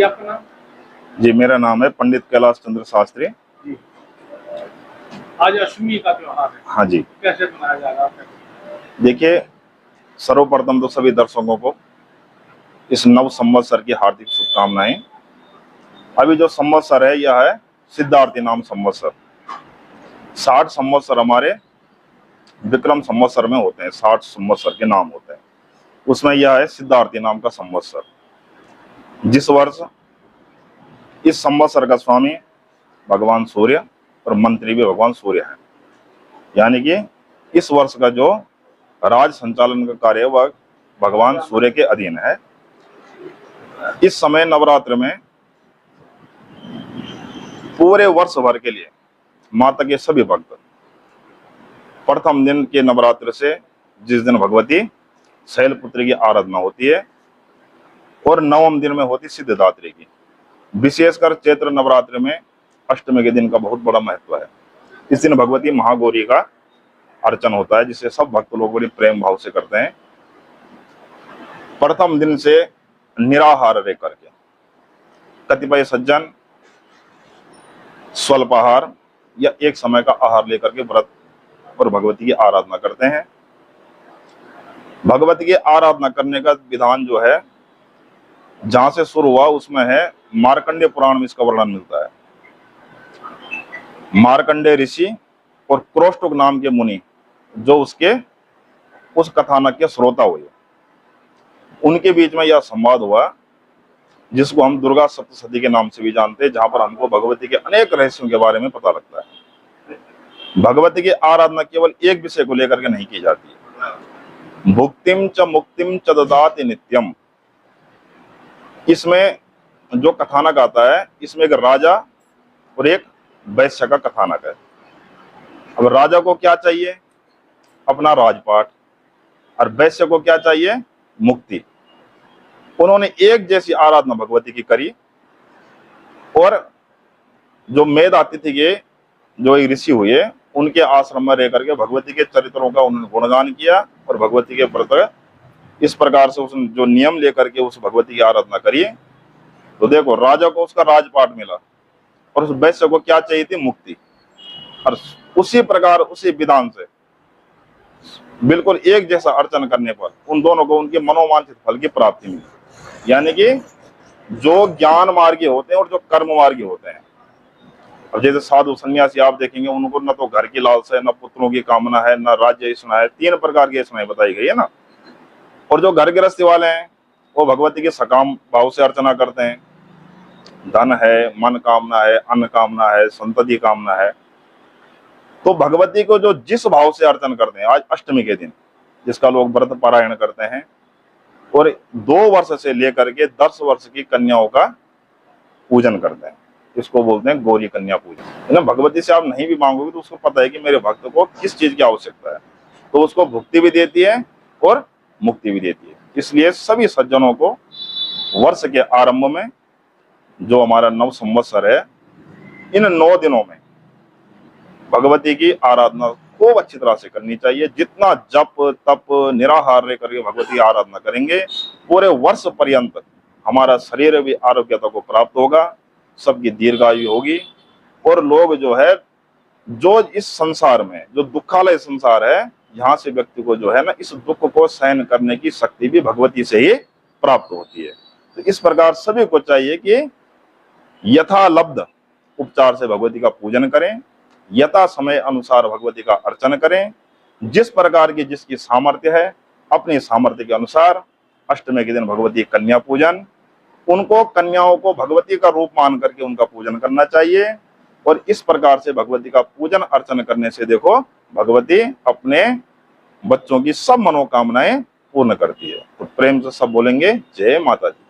आपका नाम? जी, मेरा नाम है पंडित कैलाश चंद्र शास्त्री। जी। आज अष्टमी का त्योहार है। हाँ जी, कैसे मनाया जा रहा है? देखिए, सर्वप्रथम तो सभी दर्शकों को इस नव संवत्सर की हार्दिक शुभकामनाएं। अभी जो संवत्सर है यह है सिद्धार्थी नाम संवत्सर। 60 संवत्सर हमारे विक्रम संवत्सर में होते हैं, 60 संवत्सर के नाम होते हैं। उसमें यह है सिद्धार्थी नाम का संवत्सर। जिस वर्ष इस संवत्सर का स्वामी भगवान सूर्य और मंत्री भी भगवान सूर्य है, यानी कि इस वर्ष का जो राज संचालन का कार्य वह भगवान सूर्य के अधीन है। इस समय नवरात्र में पूरे वर्ष भर के लिए माता के सभी भक्त प्रथम दिन के नवरात्र से, जिस दिन भगवती शैलपुत्री की आराधना होती है, और नवम दिन में होती सिद्धिदात्री की। विशेषकर चैत्र नवरात्र में अष्टमी के दिन का बहुत बड़ा महत्व है। इस दिन भगवती महागौरी का अर्चन होता है, जिसे सब भक्त लोग बड़े प्रेम भाव से करते हैं। प्रथम दिन से निराहार रह करके कतिपय सज्जन स्वल्पाहार या एक समय का आहार लेकर के व्रत और भगवती की आराधना करते हैं। भगवती की आराधना करने का विधान जो है, जहां से शुरू हुआ उसमें है मार्कंडेय पुराण में इसका वर्णन मिलता है। मार्कंडेय ऋषि और क्रोष्टुक नाम के मुनि जो उस कथानक के श्रोता हुए, उनके बीच में यह संवाद हुआ, जिसको हम दुर्गा सप्तशती के नाम से भी जानते हैं, जहां पर हमको भगवती के अनेक रहस्यों के बारे में पता लगता है। भगवती की आराधना केवल एक विषय को लेकर के नहीं की जाती है। भुक्तिम च मुक्तिम च ददाति नित्यम। इसमें जो कथानक आता है, इसमें एक राजा और एक वैश्य का कथानक है। अब राजा को क्या चाहिए? अपना राजपाट। और वैश्य को क्या चाहिए? मुक्ति। उन्होंने एक जैसी आराधना भगवती की करी, और जो मेधातिथि के जो एक ऋषि हुए, उनके आश्रम में रह करके भगवती के चरित्रों का उन्होंने गुणगान किया और भगवती के प्रति इस प्रकार से उसने जो नियम लेकर के उस भगवती की आराधना करी, तो देखो राजा को उसका राजपाट मिला और उस वैश्य को क्या चाहिए थी? मुक्ति। और उसी प्रकार उसी विधान से बिल्कुल एक जैसा अर्चन करने पर उन दोनों को उनके मनोवांछित फल की प्राप्ति मिली। यानी कि जो ज्ञान मार्गी होते हैं और जो कर्म मार्गी होते हैं, अब जैसे साधु सन्यासी आप देखेंगे, उनको न तो घर की लालसा है, न पुत्रों की कामना है, न राज्य इच्छा है। 3 प्रकार की इच्छाएं बताई गई है ना। और जो घर गृहस्थी वाले हैं, वो भगवती के सकाम भाव से अर्चना करते हैं। धन है, मन कामना है, अन्न कामना है, संतति कामना है। तो भगवती को जो जिस भाव से अर्चन करते हैं, आज अष्टमी के दिन जिसका लोग व्रत पारायण करते हैं, और 2 वर्ष से लेकर के 10 वर्ष की कन्याओं का पूजन करते हैं, इसको बोलते हैं गौरी कन्या पूजन। भगवती से आप नहीं भी मांगोगे तो उसको पता है कि मेरे भक्त को किस चीज की आवश्यकता है, तो उसको भुक्ति भी देती है और मुक्ति भी देती है। इसलिए सभी सज्जनों को वर्ष के आरंभ में जो हमारा नव संवत्सर है, इन 9 दिनों में भगवती की आराधना खूब अच्छी तरह से करनी चाहिए। जितना जप तप निराहार रह करके भगवती की आराधना करेंगे, पूरे वर्ष पर्यंत हमारा शरीर भी आरोग्यता को प्राप्त होगा, सबकी दीर्घायु होगी, और लोग जो है, जो इस संसार में जो दुखालय संसार है, यहाँ से व्यक्ति को जो है ना, इस दुख को सहन करने की शक्ति भी भगवती से ही प्राप्त होती है। तो इस प्रकार सभी को चाहिए कि यथालब्ध उपचार से भगवती का पूजन करें, यथा समय अनुसार भगवती का अर्चन करें। जिस प्रकार की जिसकी सामर्थ्य है, अपनी सामर्थ्य के अनुसार अष्टमी के दिन भगवती कन्या पूजन, उनको कन्याओं को भगवती का रूप मान करके उनका पूजन करना चाहिए। और इस प्रकार से भगवती का पूजन अर्चन करने से देखो, भगवती अपने बच्चों की सब मनोकामनाएं पूर्ण करती है। तो प्रेम से सब बोलेंगे जय माता दी।